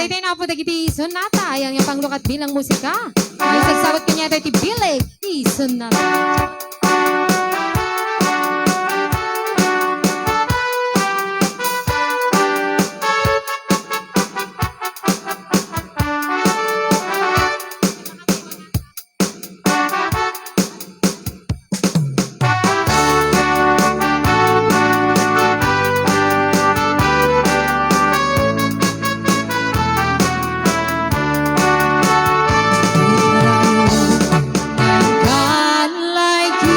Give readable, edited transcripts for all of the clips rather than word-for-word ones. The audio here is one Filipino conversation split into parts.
tayo na po dagiti sonata yang yang panglukat bilang musika. Ay sagsawat kanya tayo ti bilig sonata. Like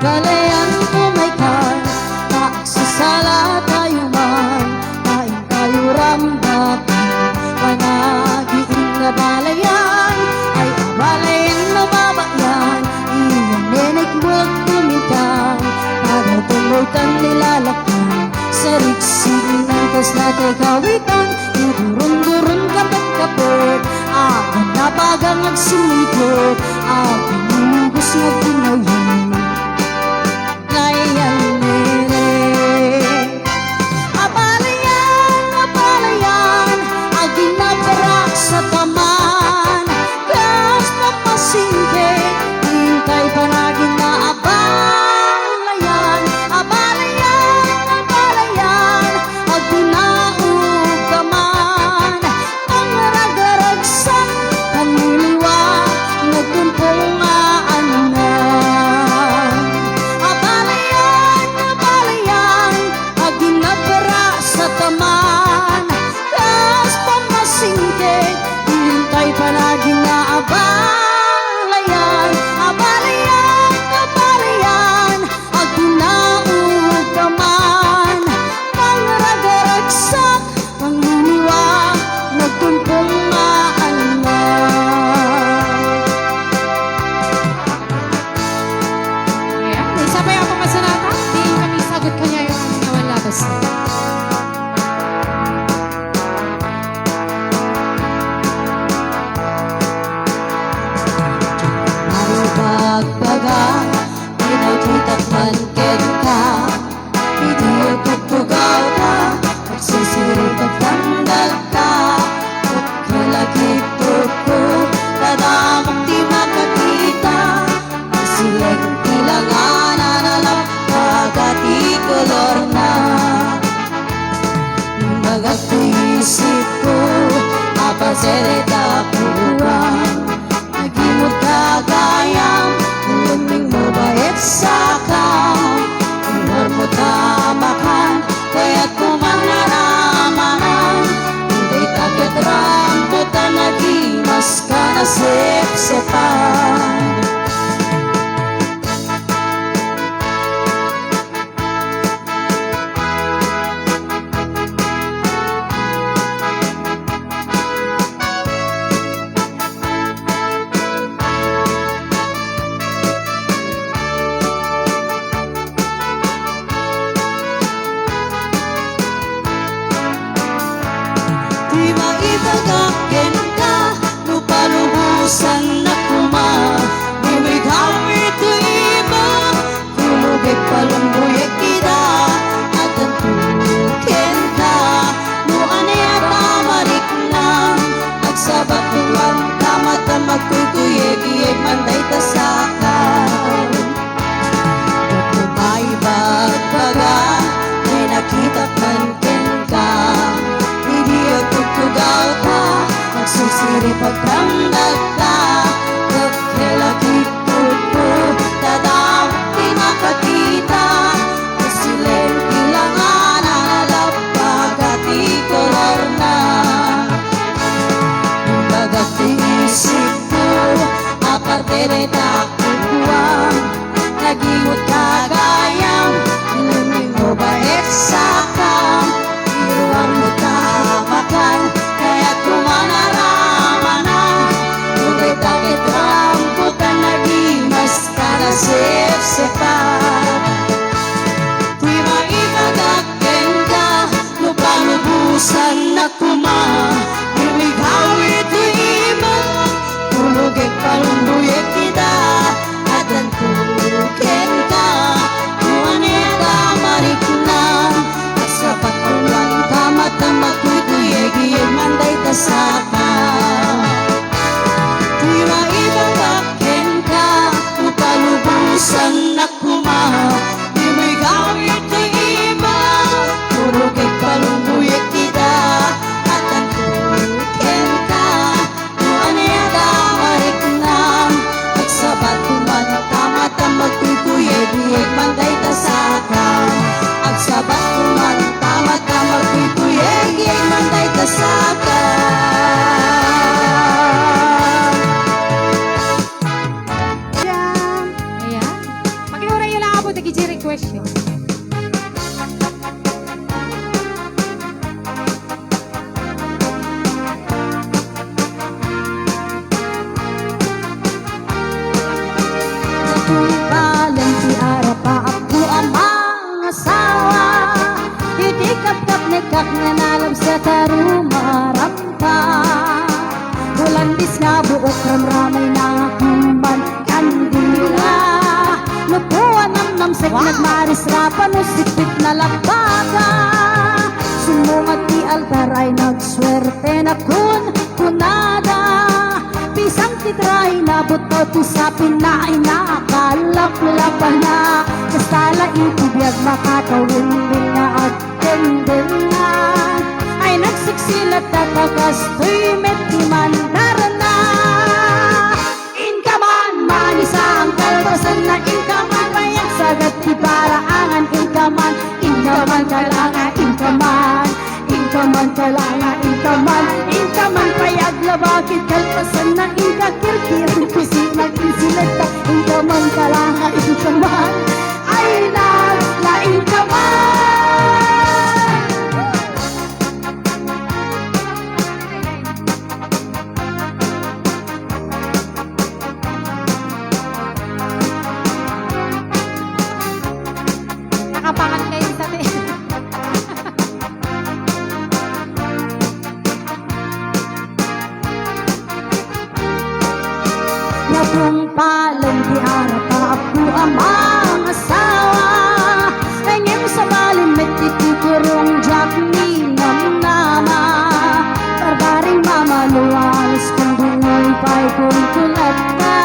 balayan umay sasala tayo man, kain tayo ramdaman. Panagiin na balayan, ay balayan na babayan. Iyong nenek huwag tumitang, para tumutan nilalakan. Sa riksig ng kaslate kawitan, durun-durun kapit-kapit. Agang nabagang agsimikot, agang nilubos na ginayan. Layan nere, abalayan, aging naparak sa taman. Gas papasingke, hintay panagin na abalayan. Abalayan, aging naugaman. Ang ragaragsan, paniliwa, nagtumpong aanan. Abalayan, aging napara sa taman. Kas pamasingke, hintay palagi na abalayan. Abalayan, aging naugaman. Pangragaragsak, pangliliwa, nagtumpong maanan. Ayan, isa pa yung pamasanata. Di kami sagot kanya yung aming nawan labas. Marubagbaga, pinaghitak man ka. Hindi tugtugaw ka, nagsisiri pagtandag ka. Pagkalagitod ko, tadamang di makakita. Masileng tilanganan na lang, pagati kolor na. Bagat isip ko, apasereta puwang. Nagimot kagayang, luming mo bait sa kam. Umar mo tamakan, kaya't kumanaramanan. Hindi takit rambutan, nagimas ka na sip-sipan. Di maibagakin ka, lupalubusan na kuma. Bumighaw ito iba, kulugay palumbuyak kita. At ang tukin ka, nuan niya tamarik na. Agsabat tuwang kamata magkutuyeg-iyeg manday tasakan. At lumaibagbaga, may nakita pankin ka. Hindi agtugtugaw ka, nagsusiri pagtandag ka. Pagkalagitod ko, tadamang di makakita. Masileng ilanganan na lapag at ikolor na. Bagat isip ko, aparte rin nakukuwang. Nagingot kagayang, iluming mo bait sa kam. Iruang mo tamakan, kaya't kumanaramanan. Tugay takit rambutan, nagimas ka na sip-sipan. Di maibagakin ka, lupalubusan na kuma. Bumighaw ito iba, tulugay palumbuyek kita. At ang tukin ka, tarumarampa Bulandis nga buok ramramay na kumban kandila Lupuan ang namsek nagmaris rapan usipit na labaga Sumungat di altar ay nagswerte na kunada Pisang titray na buto tusapin na ay nakalaplapan na Kastala itibiyag makatawin din nga at tenden na Ay nagsiksilat at agastoy metiman darana Inkaman manisa ang kalbasan na inkaman Mayang sagat di paraangan inkaman Inkaman kalanga inkaman Inkaman kalanga inkaman Inkaman payag labakit kalpasan na inkakirkir Kusinag insileta Inkaman kalanga inkaman Ay na inkaman Nakapangan kayo sa Nagong palang di arap ako amang asawa Kanyang sa balim at ititurong jack ni namnama Barbaring mamalualis kung dungoy pa'y kulkulat na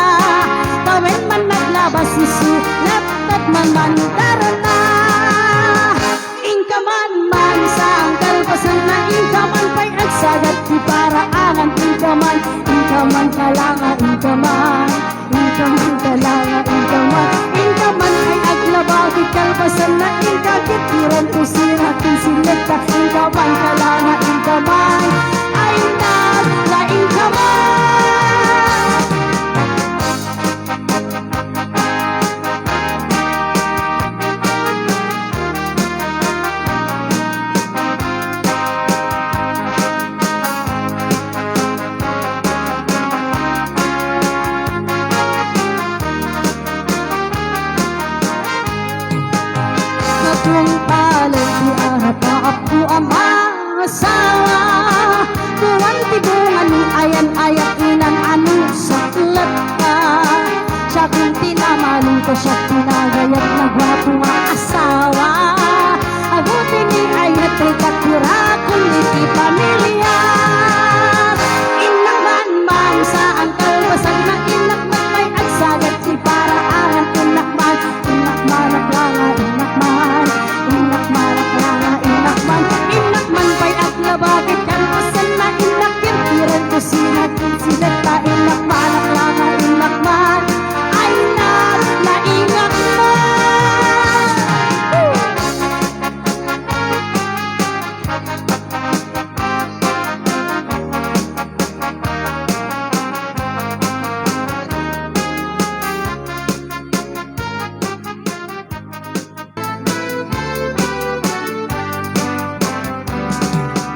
Tawin man naglabas isulat at manmandara na Inkaman man sa ang kalpasan na inkaman pa'y agsagat di paraangan inkaman Inkaman kalanga inkaman Inkaman kalanga inkaman Inkaman ay aglabagi kalpasan na inkakitiran usirat insileta Inkaman kalanga inkaman Ay nagla inkaman Nagong palang di arap ako amang asawa Tuwan tibungan ni ayan-ayak inan ano saklat ka Siya kung tinamaling ko siya pinagayat na gwapo nga asawa Abutin ni ayat kay katira kung iti pamilya Inakman man sa ang kalbasan na inakman may agsagat si paraan Inakman, inakman at langa inakman Inakman at langa inakman Inakman pa'y aglabagit kalbasan na inakirkiran ko sinatin silata Inakman at langa inakman Ay na inakman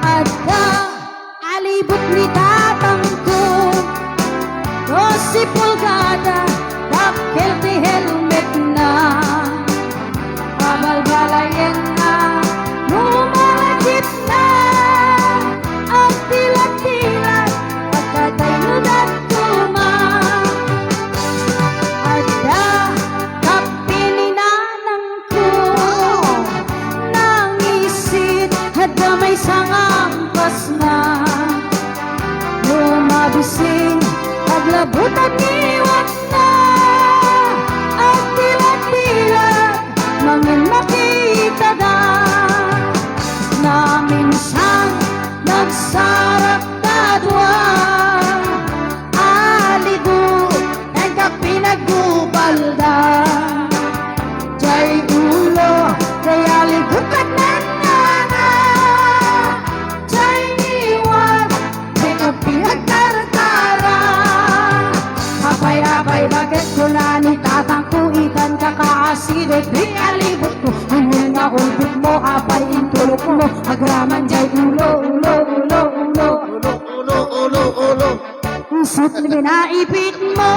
Ada alibot ni tatang ko Dosi pulgada Dakil di helmet na Kabalbalayan na Lumalagip na Ang tilat-tilat Pagkatay nudat kuma Ada kapininanang ko Nangisit Ada may sangangkas na Lumabising Paglabutan niwat na At tilat-tilat Mangin makita na Namin siyang nagsarap kadwa Alibut Ang kapinaggubalda Jay ulo Kaya ligukat na nana Jay iwan May kapinagtartara Apay-apay bakit ko na ni tatang kuitan Kakaasidot di alibot ko Ano nga ulbot mo Apay intulok mo Agraman jay ulo ulo ulo ulo Ulo, ulo, ulo, ulo. Isot ni binaipit mo,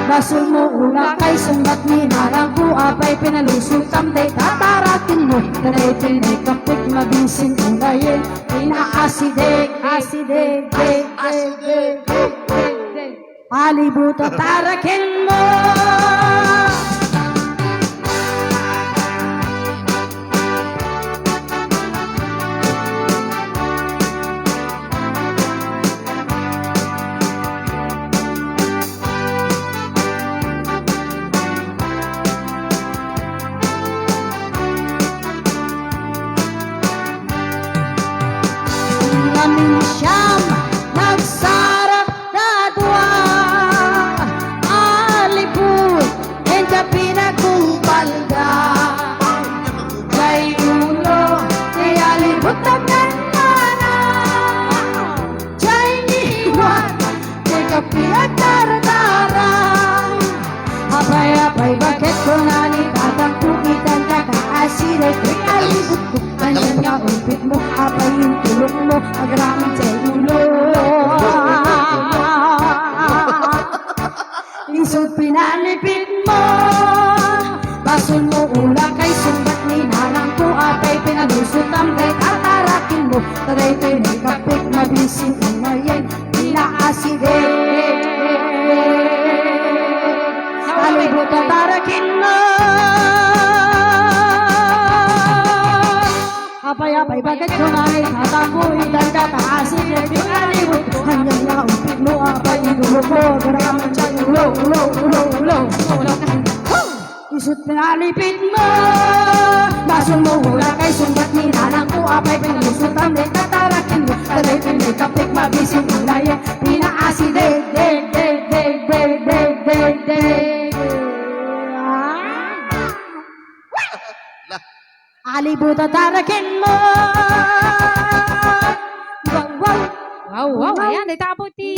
basol mo ula kay sunggat ni narang ko apay pinalusot tamday tataratin mo. Tanay tinay kapit mabising unayin, inaasidig, asidig, dig, dig, dig, dig, dig, dig. Alibuto tarakin mo. Kaming siyam nagsarap na duwa, alipod enta pinagkumpalda kay ulo kay alibot na mana kay niwan kay kapiat taratara apay bakit ko na ni tatang kukitan ka kaasiday kay alibot ko kanyan nga umpit mo apay yung tulok mo agraman sa ulo. Isot pinanipit mo, basol mo ula kay sumbat ni nanang ko apay pinalusot ang kay tatarakin mo. Taray tayo ng kapit mabising umayin, inaasidig. Alibot tatarakin mo. Apay bakit ko na ay tatapuin dan kataasin ay di alibot hanyang nga upit mo apay inulo ko garaman sa ulo. Isot pinalipit mo, basol mo hula kay sumbat ni nanang ko apay pinalusot ang may tatarakin mo. Taray pinay kapit mabising ulayan, pinaasidig, dig, dig, dig, dig, dig, dig, dig. Alibuta tarakin mo. Wow, ayan, itapos ti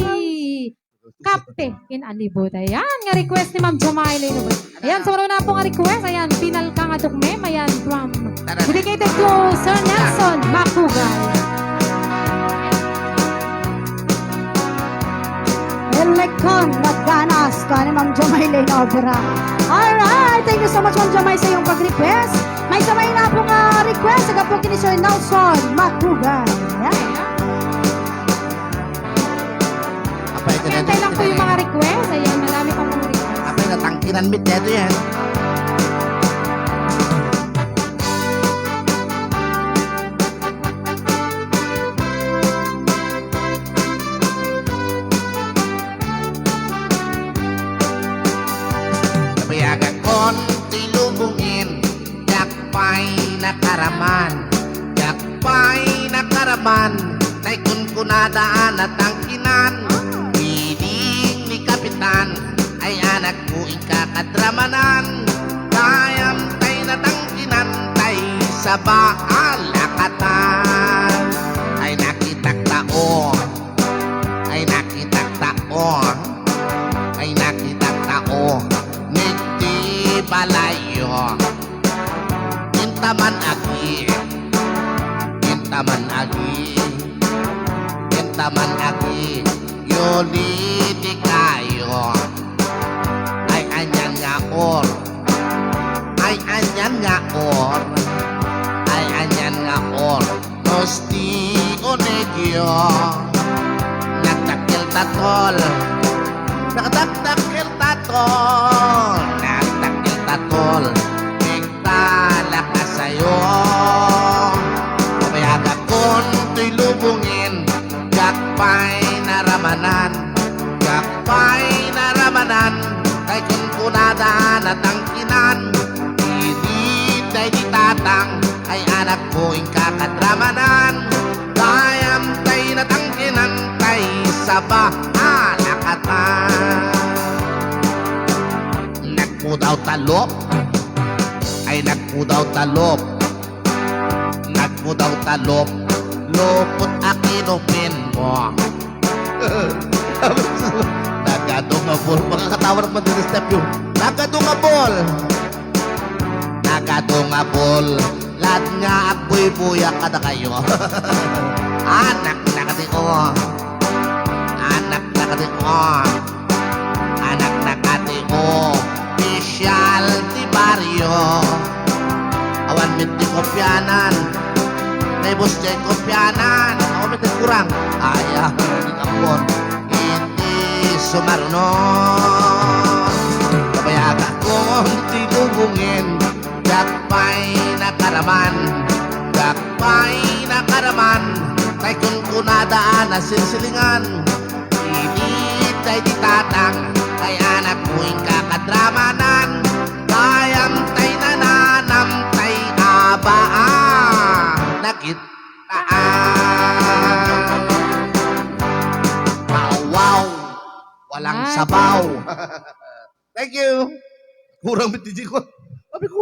kape in alibot. Ayan, nga request ni Ma'am Jamaile. Ayan, so na po nga request. Ayan, pinal ka nga tukmem. Ayan, from dedicated to Sir Nelson Makugay. Elekon, nagganas ka ni Ma'am Jamaile Obra. Alright, thank you so much Ma'am Jamaile sa iyong pag-request. May sabay na po nga request sa po kini Sir Nelson Makugay. Ayan. Hintay lang po yung mga request. Ayan, marami pang mga request. Apay natangkiran mit neto yan. Nabayagan kon tilubungin, yakpay nakaraman, yakpay nakaraman, tay kun kunadaan at tangkinan. Kapitan ay anak ko ikakadramanan, kayam tay natangkinan tay sa baalakatan. Ay nakitak taon, ay nakitak taon, ay nakitak taon, niti balayo, intaman agi, intaman agi, intaman agi, yoli di kayo ay anyan nga or, ay anyan nga or, ay anyan nga or, nosti onegyo nagtakil tatol, nagtakil tatol, nagtakil tatol, nagtala ka sayo. Pabayaga kon to'y lubungin, gakpay naramanan, gakpay naramanan, kay kun kunadaan at tangkinan. Hindi day di tatang, ay anak ko ikakadramanan, kayam tay natangkinan, tay sa baalakatan. Nagpudaw talop, ay nagpudaw talop, nagpudaw talop, lupot akinupin mo. Nagadungabol, makakatawa naman din step yun. Nagadungabol, nagadungabol, lahat nga agbuy-buya kada kayo. Anak na kasi ko, anak Anak na kati ko, Pisyal di baryo. Awan minti kopyanan, Naibos jay kopyanan. Ako minti kurang, ayaw di kapon, hindi sumarunon. Kabayaga kong tinubungin, Dakpay na karaman, Dakpay na karaman, Kay kun kunadaan na silsilingan, Pilit ay di tatang, Kay anak mo'y kakadramanan, Kayamtay na nanamtay abaan, Nakitaan. Wow, walang Ay, sabaw. Thank you. Kurang bitiji ko. Sabi ko,